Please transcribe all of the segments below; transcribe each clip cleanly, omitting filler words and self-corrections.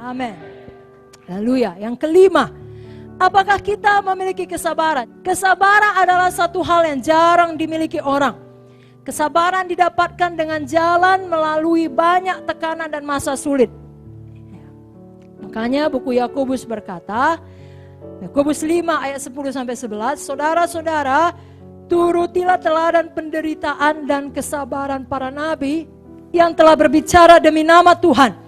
Amin. Haleluya. Yang kelima, apakah kita memiliki kesabaran? Kesabaran adalah satu hal yang jarang dimiliki orang. Kesabaran didapatkan dengan jalan melalui banyak tekanan dan masa sulit. Makanya buku Yakobus berkata, Yakobus 5 ayat 10-11, saudara-saudara, turutilah teladan penderitaan dan kesabaran para nabi yang telah berbicara demi nama Tuhan.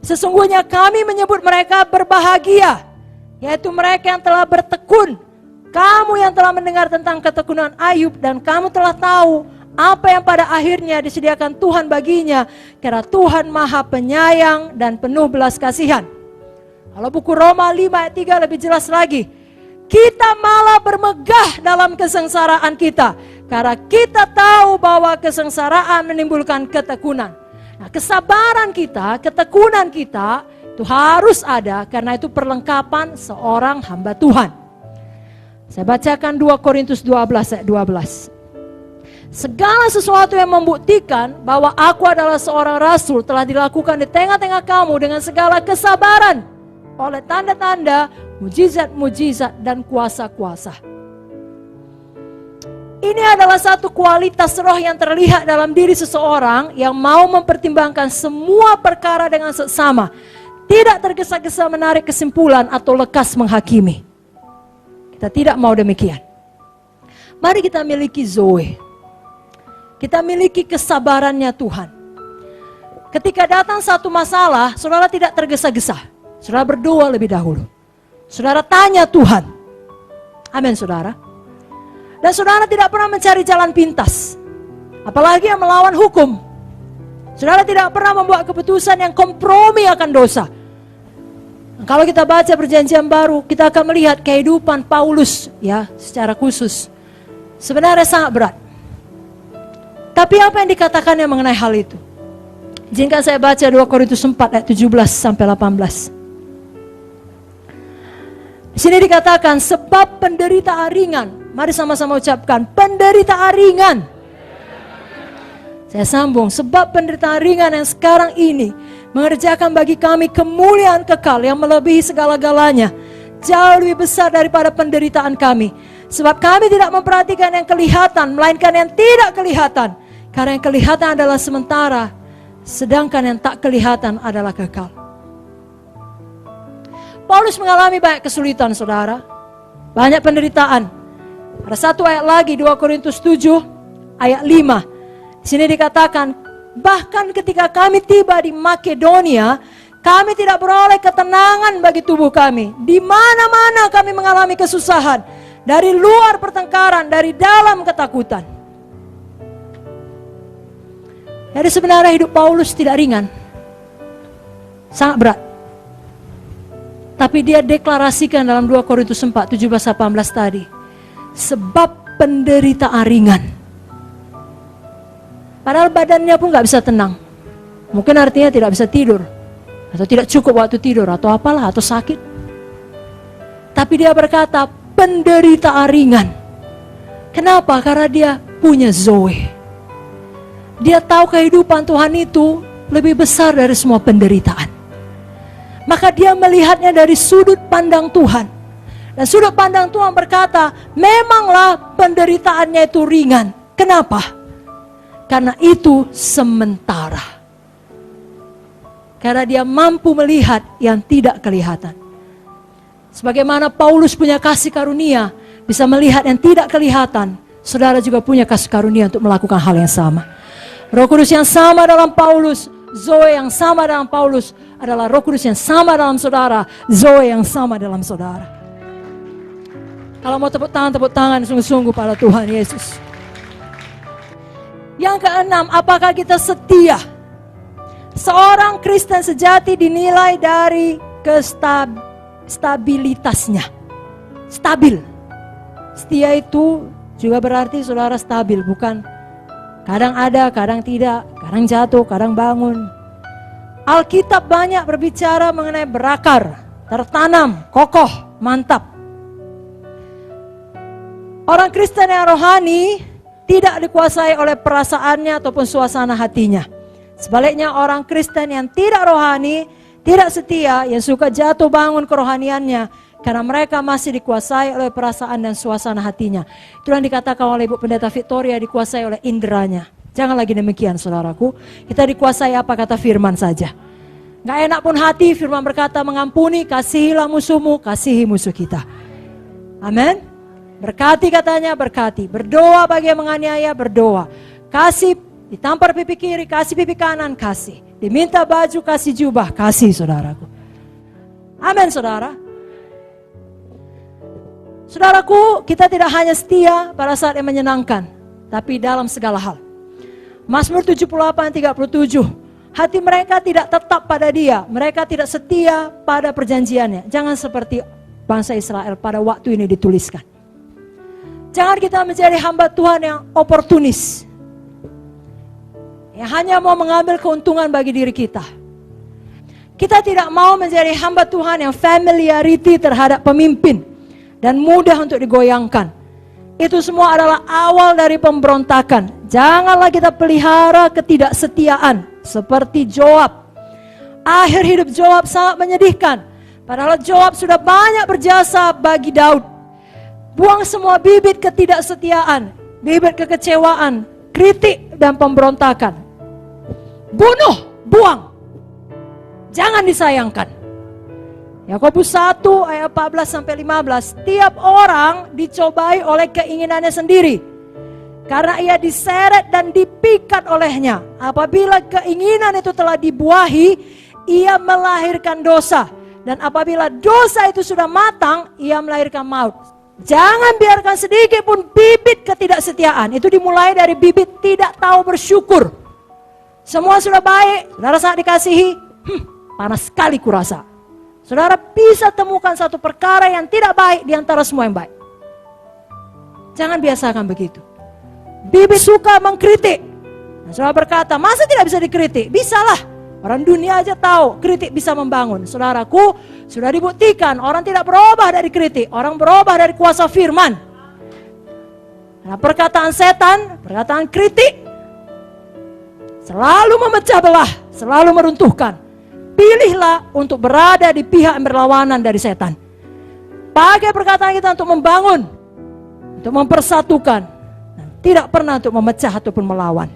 Sesungguhnya kami menyebut mereka berbahagia, yaitu mereka yang telah bertekun. Kamu yang telah mendengar tentang ketekunan Ayub dan kamu telah tahu apa yang pada akhirnya disediakan Tuhan baginya, karena Tuhan Maha Penyayang dan penuh belas kasihan. Kalau buku Roma 5 ayat 3 lebih jelas lagi. Kita malah bermegah dalam kesengsaraan kita, karena kita tahu bahwa kesengsaraan menimbulkan ketekunan. Nah, kesabaran kita, ketekunan kita itu harus ada, karena itu perlengkapan seorang hamba Tuhan. Saya bacakan 2 Korintus 12 ayat 12. Segala sesuatu yang membuktikan bahwa aku adalah seorang rasul telah dilakukan di tengah-tengah kamu dengan segala kesabaran, oleh tanda-tanda, mujizat-mujizat dan kuasa-kuasa. Ini adalah satu kualitas roh yang terlihat dalam diri seseorang yang mau mempertimbangkan semua perkara dengan seksama, tidak tergesa-gesa menarik kesimpulan atau lekas menghakimi. Kita tidak mau demikian. Mari kita miliki Zoe. Kita miliki kesabarannya Tuhan. Ketika datang satu masalah, saudara tidak tergesa-gesa. Saudara berdoa lebih dahulu. Saudara tanya Tuhan. Amin, saudara. Dan saudara tidak pernah mencari jalan pintas. Apalagi yang melawan hukum. Saudara tidak pernah membuat keputusan yang kompromi akan dosa. Kalau kita baca perjanjian baru, kita akan melihat kehidupan Paulus ya secara khusus. Sebenarnya sangat berat. Tapi apa yang dikatakannya mengenai hal itu? Izinkan saya baca 2 Korintus 4 ayat 17-18. Di sini dikatakan sebab penderitaan ringan. Mari sama-sama ucapkan penderitaan ringan. Saya sambung, sebab penderitaan ringan yang sekarang ini mengerjakan bagi kami kemuliaan kekal yang melebihi segala-galanya, jauh lebih besar daripada penderitaan kami. Sebab kami tidak memperhatikan yang kelihatan, melainkan yang tidak kelihatan. Karena yang kelihatan adalah sementara, sedangkan yang tak kelihatan adalah kekal. Paulus mengalami banyak kesulitan, saudara. Banyak penderitaan. Ada satu ayat lagi, 2 Korintus 7 ayat 5. Di sini dikatakan, bahkan ketika kami tiba di Makedonia, kami tidak beroleh ketenangan bagi tubuh kami. Di mana-mana kami mengalami kesusahan. Dari luar pertengkaran, dari dalam ketakutan. Jadi sebenarnya hidup Paulus tidak ringan. Sangat berat. Tapi dia deklarasikan dalam 2 Korintus 4, 17-18 tadi. Sebab penderitaan ringan. Padahal badannya pun gak bisa tenang. Mungkin artinya tidak bisa tidur. Atau tidak cukup waktu tidur. Atau apalah, atau sakit. Tapi dia berkata, penderitaan ringan. Kenapa? Karena dia punya Zoe. Dia tahu kehidupan Tuhan itu lebih besar dari semua penderitaan. Maka dia melihatnya dari sudut pandang Tuhan. Dan sudut pandang Tuhan berkata, memanglah penderitaannya itu ringan. Kenapa? Karena itu sementara. Karena dia mampu melihat yang tidak kelihatan. Sebagaimana Paulus punya kasih karunia, bisa melihat yang tidak kelihatan. Saudara juga punya kasih karunia untuk melakukan hal yang sama. Roh Kudus yang sama dalam Paulus, Zoe yang sama dalam Paulus, adalah Roh Kudus yang sama dalam saudara, Zoe yang sama dalam saudara. Kalau mau tepuk tangan sungguh-sungguh pada Tuhan Yesus. Yang keenam, apakah kita setia? Seorang Kristen sejati dinilai dari stabilitasnya. Stabil. Setia itu juga berarti saudara stabil, bukan kadang ada, kadang tidak, kadang jatuh, kadang bangun. Alkitab banyak berbicara mengenai berakar, tertanam, kokoh, mantap. Orang Kristen yang rohani tidak dikuasai oleh perasaannya ataupun suasana hatinya. Sebaliknya orang Kristen yang tidak rohani tidak setia, yang suka jatuh bangun kerohaniannya, karena mereka masih dikuasai oleh perasaan dan suasana hatinya. Itulah yang dikatakan oleh Ibu Pendeta Victoria, dikuasai oleh inderanya. Jangan lagi demikian saudaraku. Kita dikuasai apa kata firman saja. Gak enak pun hati, firman berkata mengampuni, kasihilah musuhmu, kasihi musuh kita. Amin. Berkati katanya, berkati. Berdoa bagi yang menganiaya, berdoa. Kasih, ditampar pipi kiri, kasih pipi kanan, kasih. Diminta baju, kasih jubah, kasih saudaraku. Amin saudara. Saudaraku, kita tidak hanya setia pada saat yang menyenangkan, tapi dalam segala hal. Mazmur 78:37, hati mereka tidak tetap pada Dia, mereka tidak setia pada perjanjiannya. Jangan seperti bangsa Israel pada waktu ini dituliskan. Jangan kita menjadi hamba Tuhan yang oportunis, yang hanya mau mengambil keuntungan bagi diri kita. Kita tidak mau menjadi hamba Tuhan yang familiarity terhadap pemimpin dan mudah untuk digoyangkan. Itu semua adalah awal dari pemberontakan. Janganlah kita pelihara ketidaksetiaan seperti Joab. Akhir hidup Joab sangat menyedihkan. Padahal Joab sudah banyak berjasa bagi Daud. Buang semua bibit ketidaksetiaan, bibit kekecewaan, kritik dan pemberontakan. Bunuh, buang. Jangan disayangkan. Yakobus 1 ayat 14-15, tiap orang dicobai oleh keinginannya sendiri, karena ia diseret dan dipikat olehnya. Apabila keinginan itu telah dibuahi, ia melahirkan dosa. Dan apabila dosa itu sudah matang, ia melahirkan maut. Jangan biarkan sedikit pun bibit ketidaksetiaan. Itu dimulai dari bibit tidak tahu bersyukur. Semua sudah baik, saudara sangat dikasihi, panas sekali kurasa. Saudara bisa temukan satu perkara yang tidak baik di antara semua yang baik. Jangan biasakan begitu. Bibit suka mengkritik. Nah, saudara berkata, masa tidak bisa dikritik? Bisalah. Orang dunia aja tahu kritik bisa membangun. Saudaraku, sudah dibuktikan orang tidak berubah dari kritik. Orang berubah dari kuasa firman. Nah, perkataan setan, perkataan kritik selalu memecah belah, selalu meruntuhkan. Pilihlah untuk berada di pihak yang berlawanan dari setan. Pakai perkataan kita untuk membangun, untuk mempersatukan, dan tidak pernah untuk memecah ataupun melawan.